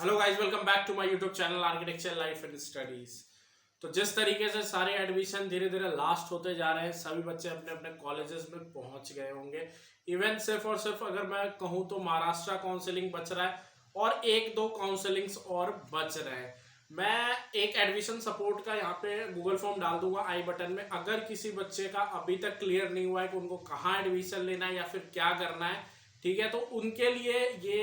Hello guys, welcome back to my YouTube channel architecture life and studies. तो जिस तरीके से सारे एडमिशन धीरे धीरे लास्ट होते जा रहे हैं, सभी बच्चे अपने अपने कॉलेजेस में पहुंच गए होंगे। इवन सिर्फ और सिर्फ अगर मैं कहूं तो महाराष्ट्र काउंसलिंग बच रहा है और एक दो काउंसलिंग्स और बच रहे हैं। मैं एक एडमिशन सपोर्ट का यहाँ पे गूगल फॉर्म डाल दूंगा आई बटन में। अगर किसी बच्चे का अभी तक क्लियर नहीं हुआ है कि उनको कहाँ एडमिशन लेना है या फिर क्या करना है, ठीक है, तो उनके लिए ये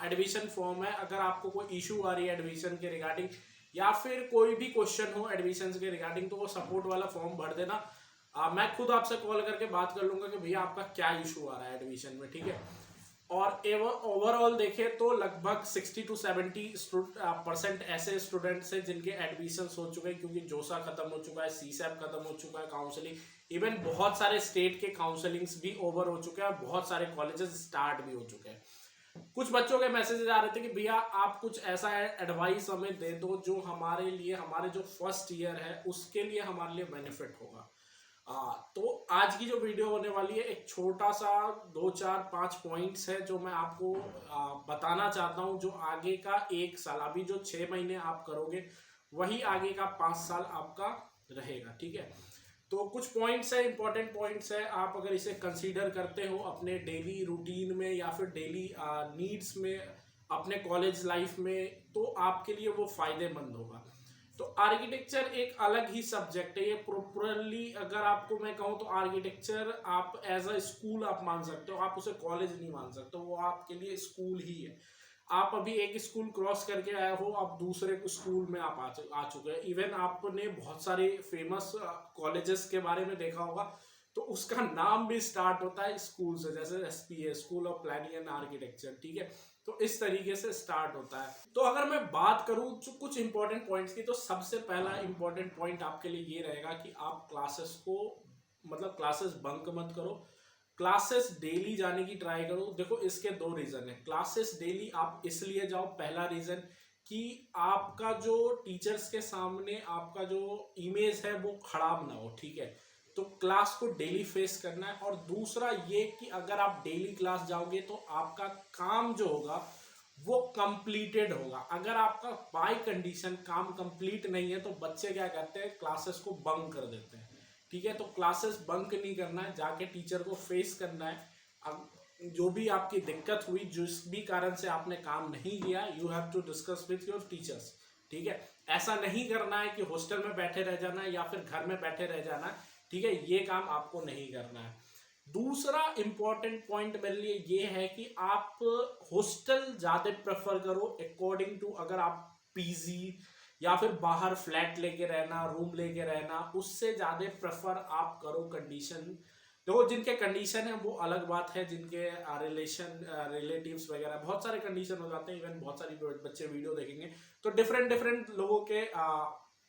एडमिशन फॉर्म है। अगर आपको कोई इशू आ रही है एडमिशन के रिगार्डिंग या फिर कोई भी क्वेश्चन हो एडमिशन के रिगार्डिंग, तो वो सपोर्ट वाला फॉर्म भर देना। मैं खुद आपसे कॉल करके बात कर लूंगा कि भैया आपका क्या इशू आ रहा है एडमिशन में, ठीक है। और ओवरऑल देखें तो लगभग 60 to 70% ऐसे स्टूडेंट्स हैं जिनके एडमिशन हो चुके हैं, क्योंकि जोसा खत्म हो चुका है, सीसैप खत्म हो चुका है, काउंसलिंग इवन बहुत सारे स्टेट के काउंसलिंग्स भी ओवर हो चुके हैं और बहुत सारे कॉलेजेस स्टार्ट भी हो चुके हैं। कुछ बच्चों के मैसेजेस आ रहे थे कि भैया आप कुछ ऐसा एडवाइस हमें दे दो जो हमारे लिए, हमारे जो फर्स्ट ईयर है उसके लिए हमारे लिए बेनिफिट होगा। तो आज की जो वीडियो होने वाली है एक छोटा सा 2 4 5 पॉइंट्स है जो मैं आपको बताना चाहता हूँ, जो आगे का 1 साल, अभी जो 6 महीने आप करोगे वही आगे का 5 साल आपका रहेगा, ठीक है। तो कुछ पॉइंट्स है, इंपॉर्टेंट पॉइंट्स है। आप अगर इसे कंसीडर करते हो अपने डेली रूटीन में या फिर डेली नीड्स में, अपने कॉलेज लाइफ में, तो आपके लिए वो फायदेमंद होगा। तो आर्किटेक्चर एक अलग ही सब्जेक्ट है। ये प्रॉपरली अगर आपको मैं कहूँ तो आर्किटेक्चर आप एज अ स्कूल आप मान सकते हो, आप उसे कॉलेज नहीं मान सकते, वो आपके लिए स्कूल ही है। आप अभी एक स्कूल क्रॉस करके आए हो, आप दूसरे स्कूल में आप आ चुके हैं। इवन आपने बहुत सारे फेमस कॉलेजेस के बारे में देखा होगा, तो उसका नाम भी स्टार्ट होता है स्कूल से, जैसे SPA, school of planning and architecture, ठीक है। तो इस तरीके से स्टार्ट होता है। तो अगर मैं बात करूं तो कुछ इंपॉर्टेंट पॉइंट्स की, तो सबसे पहला इंपॉर्टेंट पॉइंट आपके लिए ये रहेगा कि आप क्लासेस को, मतलब क्लासेस बंक मत करो, क्लासेस डेली जाने की ट्राई करो। देखो इसके दो रीजन है। क्लासेस डेली आप इसलिए जाओ, पहला रीजन कि आपका जो टीचर्स के सामने आपका जो इमेज है वो खराब ना हो, ठीक है। तो क्लास को डेली फेस करना है। और दूसरा ये कि अगर आप डेली क्लास जाओगे तो आपका काम जो होगा वो कंप्लीटेड होगा। अगर आपका बाय कंडीशन काम कंप्लीट नहीं है तो बच्चे क्या करते हैं, क्लासेस को बंक कर देते हैं, ठीक है। तो क्लासेस बंक नहीं करना है, जाके टीचर को फेस करना है। अब जो भी आपकी दिक्कत हुई, जिस भी कारण से आपने काम नहीं किया, you have to discuss with your teachers, ठीक है। ऐसा नहीं करना है कि हॉस्टल में बैठे रह जाना है या फिर घर में बैठे रह जाना है, ठीक है। ये काम आपको नहीं करना है। दूसरा इंपॉर्टेंट पॉइंट मेरे लिए ये है कि आप हॉस्टल ज्यादा प्रेफर करो अकॉर्डिंग टू, अगर आप पीजी या फिर बाहर फ्लैट लेके रहना, रूम लेके रहना, उससे ज्यादा प्रेफर आप करो कंडीशन। देखो जिनके कंडीशन है वो अलग बात है, जिनके रिलेटिव्स वगैरह बहुत सारे कंडीशन हो जाते हैं। इवन बहुत सारी बच्चे वीडियो देखेंगे तो डिफरेंट डिफरेंट लोगों के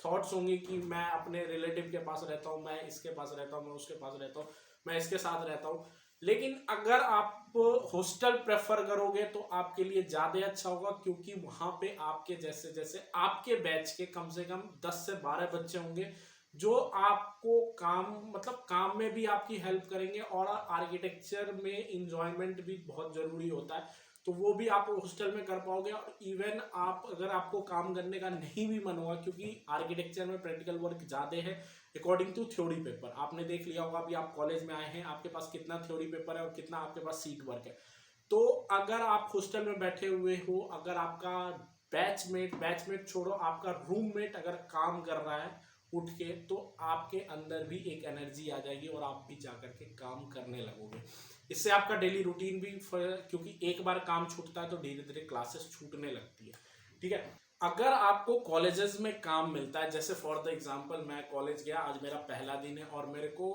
थॉट्स होंगे कि मैं अपने रिलेटिव के पास रहता हूँ, मैं इसके पास रहता हूँ, मैं उसके पास रहता हूँ, मैं इसके साथ रहता हूँ। लेकिन अगर आप हॉस्टल प्रेफर करोगे तो आपके लिए ज़्यादा अच्छा होगा, क्योंकि वहाँ पे आपके जैसे जैसे आपके बैच के कम से कम 10 से 12 बच्चे होंगे जो आपको काम, मतलब काम में भी आपकी हेल्प करेंगे। और आर्किटेक्चर में इंजॉयमेंट भी बहुत ज़रूरी होता है, तो वो भी आप हॉस्टल में कर पाओगे। और इवन आप अगर आपको काम करने का नहीं भी मन होगा, क्योंकि आर्किटेक्चर में प्रैक्टिकल वर्क ज़्यादा है अकॉर्डिंग टू थ्योरी पेपर। आपने देख लिया होगा, अभी आप कॉलेज में आए हैं, आपके पास कितना थ्योरी पेपर है और कितना आपके पास सीट वर्क है। तो अगर आप हॉस्टल में बैठे हुए हो, अगर आपका बैचमेट छोड़ो, आपका रूममेट अगर काम कर रहा है उठ के, तो आपके अंदर भी एक एनर्जी आ जाएगी और आप भी जाकर के काम करने लगोगे। इससे आपका डेली रूटीन भी, क्योंकि एक बार काम छूटता है तो धीरे धीरे क्लासेस छूटने लगती है, ठीक है। अगर आपको कॉलेजेस में काम मिलता है, जैसे फॉर द एग्जांपल मैं कॉलेज गया, आज मेरा पहला दिन है और मेरे को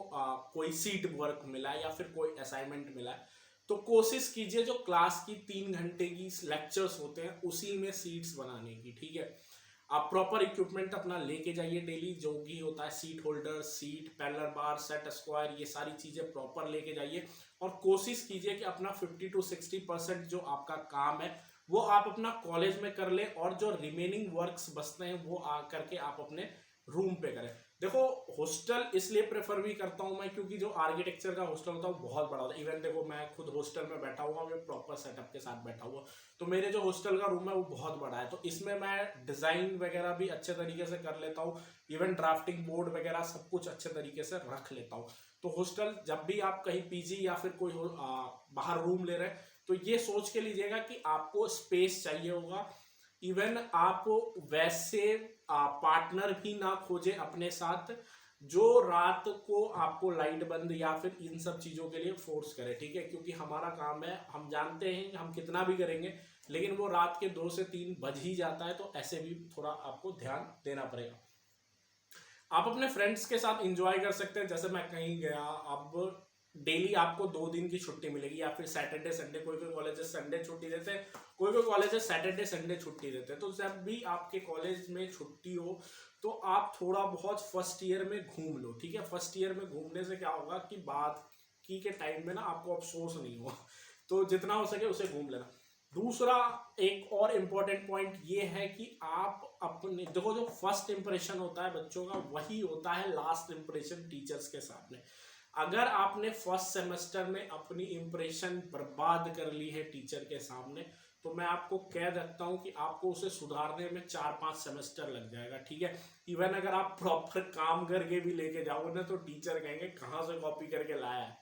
कोई सीट वर्क मिला है या फिर कोई असाइनमेंट मिला है, तो कोशिश कीजिए जो क्लास की 3 घंटे की लेक्चर्स होते हैं उसी में सीट्स बनाने की, ठीक है। आप प्रॉपर इक्विपमेंट अपना लेके जाइए डेली, जो भी होता है सीट होल्डर, सीट, पैरेलल बार, सेट स्क्वायर, ये सारी चीज़ें प्रॉपर लेके जाइए। और कोशिश कीजिए कि अपना 50 to 60% जो आपका काम है वो आप अपना कॉलेज में कर ले, और जो रिमेनिंग वर्क्स बचते हैं वो आ करके आप अपने रूम पे करें। देखो हॉस्टल इसलिए प्रेफर भी करता हूँ मैं क्योंकि जो आर्किटेक्चर का हॉस्टल होता है वो बहुत बड़ा होता है। इवन देखो मैं खुद हॉस्टल में बैठा हुआ, मैं प्रॉपर सेटअप के साथ बैठा हुआ, तो मेरे जो हॉस्टल का रूम है वो बहुत बड़ा है, तो इसमें मैं डिजाइन वगैरह भी अच्छे तरीके से कर लेता हूँ। इवन ड्राफ्टिंग बोर्ड वगैरह सब कुछ अच्छे तरीके से रख लेता हूँ। तो हॉस्टल जब भी आप कहीं पीजी या फिर कोई बाहर रूम ले रहे हैं तो ये सोच के लीजिएगा कि आपको स्पेस चाहिए होगा। इवन आप वैसे पार्टनर भी ना खोजे अपने साथ जो रात को आपको लाइट बंद या फिर इन सब चीजों के लिए फोर्स करे, ठीक है, क्योंकि हमारा काम है, हम जानते हैं हम कितना भी करेंगे लेकिन वो रात के 2 से 3 बज ही जाता है, तो ऐसे भी थोड़ा आपको ध्यान देना पड़ेगा। आप अपने फ्रेंड्स के साथ इंजॉय कर सकते हैं, जैसे मैं कहीं गया, अब डेली आपको 2 दिन की छुट्टी मिलेगी या फिर सैटरडे संडे, कोई कोई कॉलेजेस संडे छुट्टी देते हैं, कोई कोई कॉलेजेस सैटरडे संडे छुट्टी देते हैं। तो जब भी आपके कॉलेज में छुट्टी हो तो आप थोड़ा बहुत फर्स्ट ईयर में घूम लो, ठीक है। फर्स्ट ईयर में घूमने से क्या होगा कि बाद की के टाइम में ना आपको अफसोस नहीं होगा, तो जितना हो सके उसे घूम लेना। दूसरा एक और इम्पोर्टेंट पॉइंट ये है कि आप अपने देखो जो फर्स्ट इंप्रेशन होता है बच्चों का वही होता है लास्ट इंप्रेशन टीचर्स के सामने। अगर आपने फर्स्ट सेमेस्टर में अपनी इंप्रेशन बर्बाद कर ली है टीचर के सामने तो मैं आपको कह देता हूं कि आपको उसे सुधारने में 4-5 सेमेस्टर लग जाएगा, ठीक है। इवन अगर आप प्रॉपर काम करके भी लेके जाओगे ना तो टीचर कहेंगे कहाँ से कॉपी करके लाया है,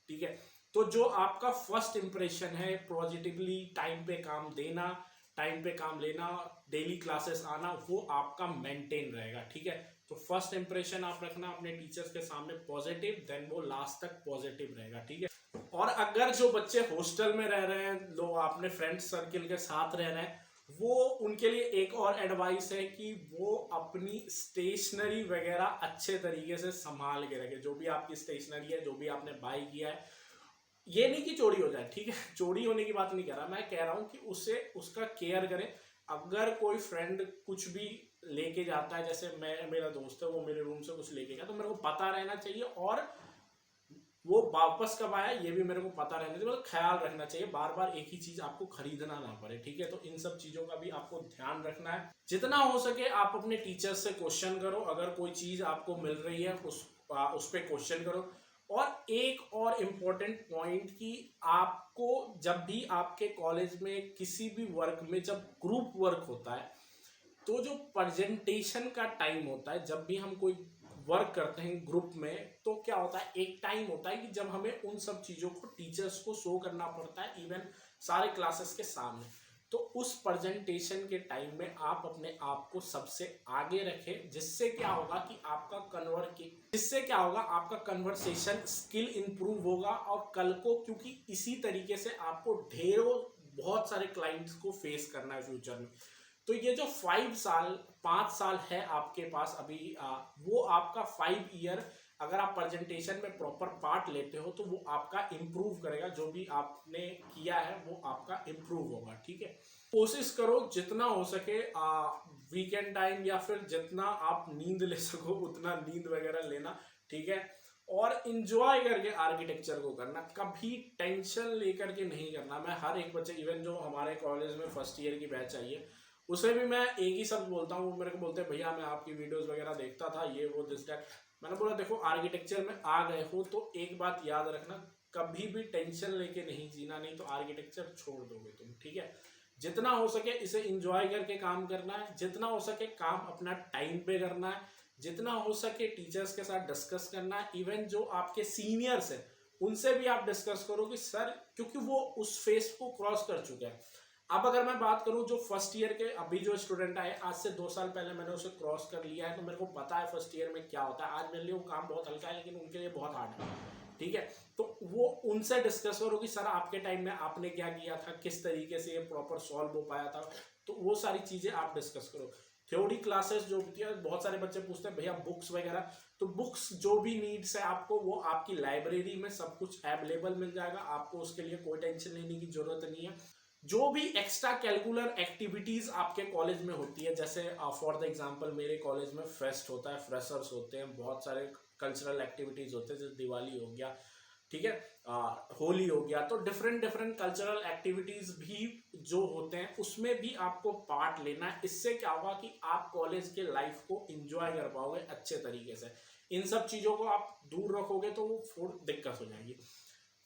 ठीक है। तो जो आपका फर्स्ट इंप्रेशन है, पॉजिटिवली टाइम पे काम देना, टाइम पे काम लेना, डेली क्लासेस आना, वो आपका मेंटेन रहेगा, ठीक है। तो फर्स्ट इंप्रेशन आप रखना अपने टीचर्स के सामने पॉजिटिव, देन वो लास्ट तक पॉजिटिव रहेगा, ठीक है। और अगर जो बच्चे हॉस्टल में रह रहे हैं, लोग अपने फ्रेंड सर्किल के साथ रह रहे हैं, वो उनके लिए एक और एडवाइस है कि वो अपनी स्टेशनरी वगैरह अच्छे तरीके से संभाल के रखे। जो भी आपकी स्टेशनरी है, जो भी आपने बाय किया है, ये नहीं कि चोरी हो जाए, ठीक है, चोरी होने की बात नहीं कर रहा, मैं कह रहा हूँ कि उसे उसका केयर करें। अगर कोई फ्रेंड कुछ भी लेके जाता है, जैसे मेरा दोस्त है वो मेरे रूम से कुछ लेके गया, तो मेरे को पता रहना चाहिए और वो वापस कब आया ये भी मेरे को पता रहना चाहिए, मतलब ख्याल रखना चाहिए, बार बार एक ही चीज आपको खरीदना ना पड़े, ठीक है। तो इन सब चीजों का भी आपको ध्यान रखना है। जितना हो सके आप अपने टीचर से क्वेश्चन करो, अगर कोई चीज आपको मिल रही है उस पर क्वेश्चन करो। और एक और इम्पोर्टेंट पॉइंट कि आपको जब भी आपके कॉलेज में किसी भी वर्क में जब ग्रुप वर्क होता है तो जो प्रेजेंटेशन का टाइम होता है, जब भी हम कोई वर्क करते हैं ग्रुप में, तो क्या होता है एक टाइम होता है कि जब हमें उन सब चीज़ों को टीचर्स को शो करना पड़ता है, इवन सारे क्लासेस के सामने। तो उस प्रेजेंटेशन के टाइम में आप अपने आप को सबसे आगे रखें, जिससे क्या होगा कि आपका कन्वर्सेशन स्किल इंप्रूव होगा। और कल को क्योंकि इसी तरीके से आपको बहुत सारे क्लाइंट्स को फेस करना है फ्यूचर में, तो ये जो 5 साल है आपके पास अभी, वो आपका 5 ईयर अगर आप प्रेजेंटेशन में प्रॉपर पार्ट लेते हो तो वो आपका इम्प्रूव करेगा, जो भी आपने किया है वो आपका इम्प्रूव होगा, ठीक है। कोशिश करो जितना हो सके वीकेंड टाइम या फिर जितना आप नींद ले सको उतना नींद वगैरह लेना, ठीक है। और इंजॉय करके आर्किटेक्चर को करना, कभी टेंशन लेकर के नहीं करना। मैं हर एक बच्चे, इवन जो हमारे कॉलेज में फर्स्ट ईयर की बैच आई है, उसे भी मैं एक ही शब्द बोलता हूँ। मेरे को बोलते हैं भैया मैं आपकी वीडियोस वगैरह देखता था, ये वो दिस दैट। मैंने बोला देखो आर्किटेक्चर में आ गए हो तो एक बात याद रखना, कभी भी टेंशन लेके नहीं जीना, नहीं तो आर्किटेक्चर छोड़ दोगे तुम, ठीक है। जितना हो सके इसे इंजॉय करके काम करना है, जितना हो सके काम अपना टाइम पे करना है, जितना हो सके टीचर्स के साथ डिस्कस करना है। इवन जो आपके सीनियर्स हैं उनसे भी आप डिस्कस करो कि सर, क्योंकि वो उस फेस को क्रॉस कर चुके हैं। अब अगर मैं बात करूं जो फर्स्ट ईयर के अभी जो स्टूडेंट आए, आज से 2 साल पहले मैंने उसे क्रॉस कर लिया है, तो मेरे को पता है फर्स्ट ईयर में क्या होता है। आज मेरे लिए वो काम बहुत हल्का है लेकिन उनके लिए बहुत हार्ड है, ठीक है। तो वो उनसे डिस्कस करो कि सर आपके टाइम में आपने क्या किया था, किस तरीके से ये प्रॉपर सॉल्व हो पाया था, तो वो सारी चीजें आप डिस्कस करो। थ्योरी क्लासेस जो होती है, बहुत सारे बच्चे पूछते हैं भैया बुक्स वगैरह, तो बुक्स जो भी नीड्स है आपको वो आपकी लाइब्रेरी में सब कुछ अवेलेबल मिल जाएगा, आपको उसके लिए कोई टेंशन लेने की जरूरत नहीं है। जो भी एक्स्ट्रा कैलकुलर एक्टिविटीज आपके कॉलेज में होती है, जैसे फॉर द एग्जांपल मेरे कॉलेज में फेस्ट होता है, फ्रेशर्स होते हैं, बहुत सारे कल्चरल एक्टिविटीज होते हैं, जैसे दिवाली हो गया, ठीक है, होली हो गया, तो डिफरेंट डिफरेंट कल्चरल एक्टिविटीज भी जो होते हैं उसमें भी आपको पार्ट लेना है। इससे क्या होगा कि आप कॉलेज के लाइफ को एंजॉय कर पाओगे अच्छे तरीके से। इन सब चीजों को आप दूर रखोगे तो वो थोड़ी दिक्कत हो जाएगी।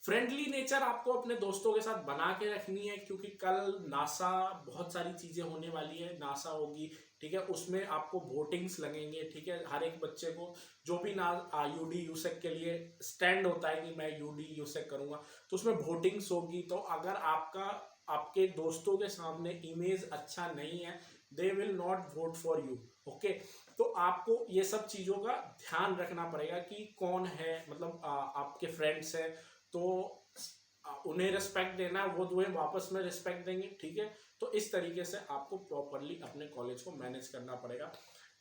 फ्रेंडली नेचर आपको अपने दोस्तों के साथ बना के रखनी है, क्योंकि कल नासा बहुत सारी चीजें होने वाली है, नासा होगी, ठीक है, उसमें आपको वोटिंग्स लगेंगे, ठीक है, हर एक बच्चे को जो भी ना यूडी यूसेक के लिए स्टैंड होता है कि मैं यूडी यूसेक करूंगा, तो उसमें वोटिंग्स होगी। तो अगर आपका आपके दोस्तों के सामने इमेज अच्छा नहीं है, they will not vote for you. Okay, तो आपको ये सब चीजों का ध्यान रखना पड़ेगा कि कौन है, मतलब आपके फ्रेंड्स हैं तो उन्हें रिस्पेक्ट देना, वो तुम्हें वापस में रिस्पेक्ट देंगे, ठीक है। तो इस तरीके से आपको प्रॉपरली अपने कॉलेज को मैनेज करना पड़ेगा।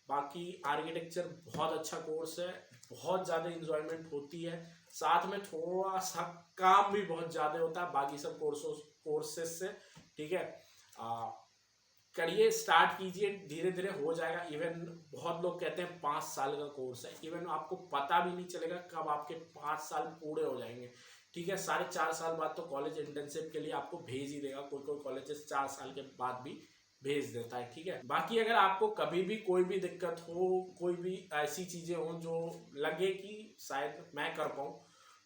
बाकी आर्किटेक्चर बहुत अच्छा कोर्स है, बहुत ज़्यादा इंजॉयमेंट होती है, साथ में थोड़ा सा काम भी बहुत ज़्यादा होता है बाकी सब कोर्सेज से, ठीक है। करिए, स्टार्ट कीजिए, धीरे धीरे हो जाएगा। इवन बहुत लोग कहते हैं 5 साल का कोर्स है, इवन आपको पता भी नहीं चलेगा कब आपके 5 साल पूरे हो जाएंगे, ठीक है। 4.5 साल बाद तो कॉलेज इंटर्नशिप के लिए आपको भेज ही देगा, कोई कोई कॉलेजेस 4 साल के बाद भी भेज देता है, ठीक है। बाकी अगर आपको कभी भी कोई भी दिक्कत हो, कोई भी ऐसी चीजें हो जो लगे कि शायद मैं कर पाऊँ,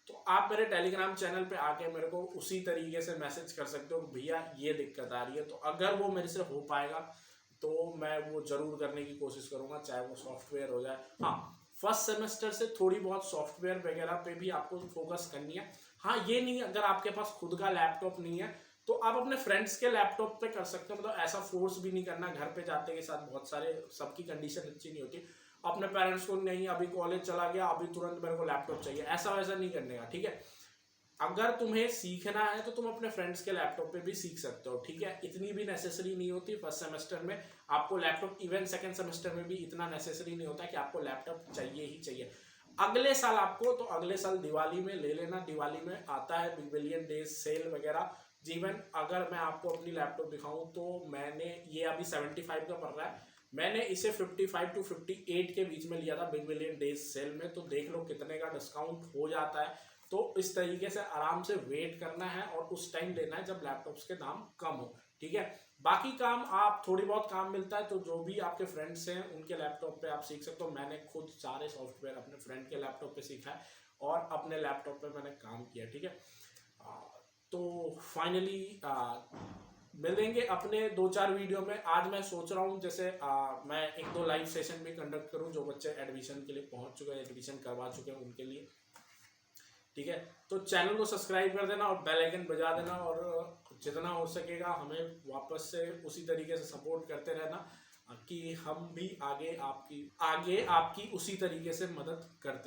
तो आप मेरे टेलीग्राम चैनल पे आके मेरे को उसी तरीके से मैसेज कर सकते हो कि भैया ये दिक्कत आ रही है। तो अगर वो मेरे से हो पाएगा तो मैं वो जरूर करने की कोशिश करूंगा, चाहे वो सॉफ्टवेयर हो जाए। हाँ, फर्स्ट सेमेस्टर से थोड़ी बहुत सॉफ्टवेयर वगैरह पे भी आपको फोकस करनी है। हाँ, ये नहीं, अगर आपके पास खुद का लैपटॉप नहीं है तो आप अपने फ्रेंड्स के लैपटॉप पे कर सकते हो, मतलब ऐसा फोर्स भी नहीं करना। घर पे जाते के साथ बहुत सारे सबकी कंडीशन अच्छी नहीं होती, अपने पेरेंट्स को नहीं अभी कॉलेज चला गया, अभी तुरंत मेरे को लैपटॉप चाहिए, ऐसा वैसा नहीं करने का, ठीक है। अगर तुम्हें सीखना है तो तुम अपने फ्रेंड्स के लैपटॉप पे भी सीख सकते हो, ठीक है। इतनी भी नेसेसरी नहीं होती फर्स्ट सेमेस्टर में आपको लैपटॉप, इवन सेकंड सेमेस्टर में भी इतना नेसेसरी नहीं होता कि आपको लैपटॉप चाहिए ही चाहिए। अगले साल आपको, तो अगले साल दिवाली में ले लेना, दिवाली में आता है बिग बिलियन डेज सेल वगैरह। जीवन अगर मैं आपको अपनी लैपटॉप दिखाऊं तो मैंने ये अभी 75 का पड़ रहा है, मैंने इसे 55 to 58 के बीच में लिया था बिग बिलियन डेज सेल में। तो देख लो कितने का डिस्काउंट हो जाता है। तो इस तरीके से आराम से वेट करना है और उस टाइम लेना है जब लैपटॉप्स के दाम कम हो, ठीक है। बाकी काम आप थोड़ी बहुत काम मिलता है तो जो भी आपके फ्रेंड्स हैं उनके लैपटॉप पे आप सीख सकते हो। मैंने खुद सारे सॉफ्टवेयर अपने फ्रेंड के लैपटॉप पे सीखा है और अपने लैपटॉप पे मैंने काम किया, ठीक है। तो फाइनली मिलेंगे अपने 2-4 वीडियो में। आज मैं सोच रहा हूँ जैसे मैं 1-2 लाइव सेशन भी कंडक्ट करूँ, जो बच्चे एडमिशन के लिए पहुँच चुके हैं, एडमिशन करवा चुके हैं उनके लिए, ठीक है। तो चैनल को सब्सक्राइब कर देना और बेल आइकन बजा देना, और जितना हो सकेगा हमें वापस से उसी तरीके से सपोर्ट करते रहना कि हम भी आगे आपकी उसी तरीके से मदद करते रहें।